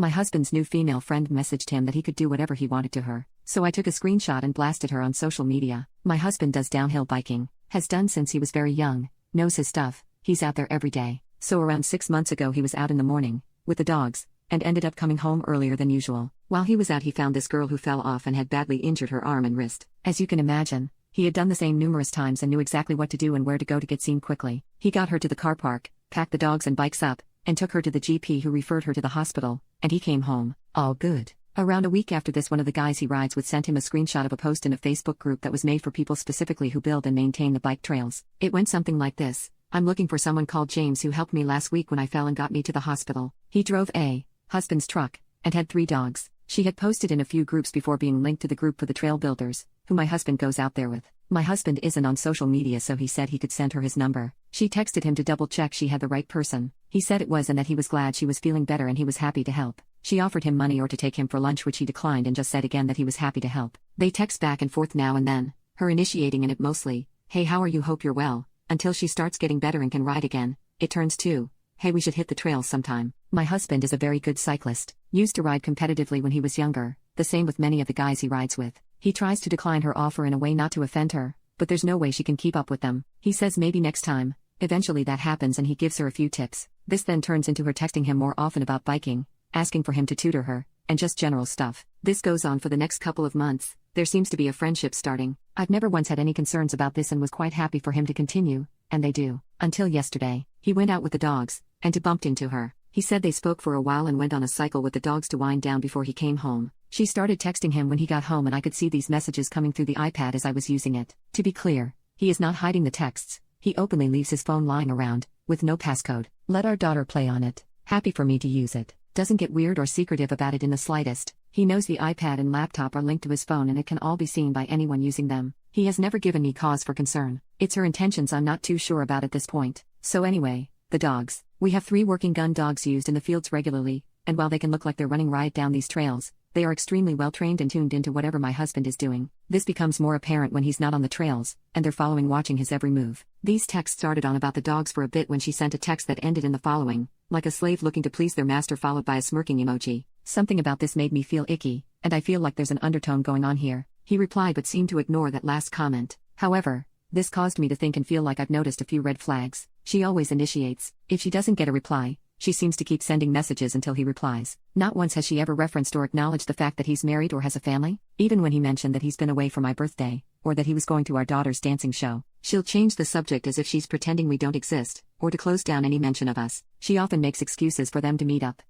My husband's new female friend messaged him that he could do whatever he wanted to her, so I took a screenshot and blasted her on social media. My husband does downhill biking, has done since he was very young, knows his stuff, he's out there every day. So around 6 months ago he was out in the morning, with the dogs, and ended up coming home earlier than usual. While he was out he found this girl who fell off and had badly injured her arm and wrist. As you can imagine, he had done the same numerous times and knew exactly what to do and where to go to get seen quickly. He got her to the car park, packed the dogs and bikes up, and took her to the GP who referred her to the hospital, and he came home. All good. Around a week after this, one of the guys he rides with sent him a screenshot of a post in a Facebook group that was made for people specifically who build and maintain the bike trails. It went something like this: I'm looking for someone called James who helped me last week when I fell and got me to the hospital. He drove a husband's truck, and had 3 dogs. She had posted in a few groups before being linked to the group for the trail builders, who my husband goes out there with. My husband isn't on social media, so he said he could send her his number. She texted him to double check she had the right person. He said it was and that he was glad she was feeling better and he was happy to help. She offered him money or to take him for lunch, which he declined, and just said again that he was happy to help. They text back and forth now and then, her initiating in it mostly, "Hey, how are you, hope you're well," until she starts getting better and can ride again. It turns to, "Hey, we should hit the trails sometime." My husband is a very good cyclist, used to ride competitively when he was younger, the same with many of the guys he rides with. He tries to decline her offer in a way not to offend her, but there's no way she can keep up with them. He says maybe next time. Eventually that happens and he gives her a few tips. This then turns into her texting him more often about biking, asking for him to tutor her, and just general stuff. This goes on for the next couple of months. There seems to be a friendship starting. I've never once had any concerns about this and was quite happy for him to continue, and they do. Until yesterday, he went out with the dogs, and bumped into her. He said they spoke for a while and went on a cycle with the dogs to wind down before he came home. She started texting him when he got home and I could see these messages coming through the iPad as I was using it. To be clear, he is not hiding the texts. He openly leaves his phone lying around, with no passcode. Let our daughter play on it. Happy for me to use it. Doesn't get weird or secretive about it in the slightest. He knows the iPad and laptop are linked to his phone and it can all be seen by anyone using them. He has never given me cause for concern. It's her intentions I'm not too sure about at this point. So anyway, the dogs. We have 3 working gun dogs used in the fields regularly, and while they can look like they're running riot down these trails, they are extremely well trained and tuned into whatever my husband is doing. This becomes more apparent when he's not on the trails, and they're following, watching his every move. These texts started on about the dogs for a bit when she sent a text that ended in the following: like a slave looking to please their master, followed by a smirking emoji. Something about this made me feel icky, and I feel like there's an undertone going on here. He replied but seemed to ignore that last comment. However, this caused me to think and feel like I've noticed a few red flags. She always initiates. If she doesn't get a reply, she seems to keep sending messages until he replies. Not once has she ever referenced or acknowledged the fact that he's married or has a family. Even when he mentioned that he's been away for my birthday, or that he was going to our daughter's dancing show, she'll change the subject as if she's pretending we don't exist, or to close down any mention of us. She often makes excuses for them to meet up.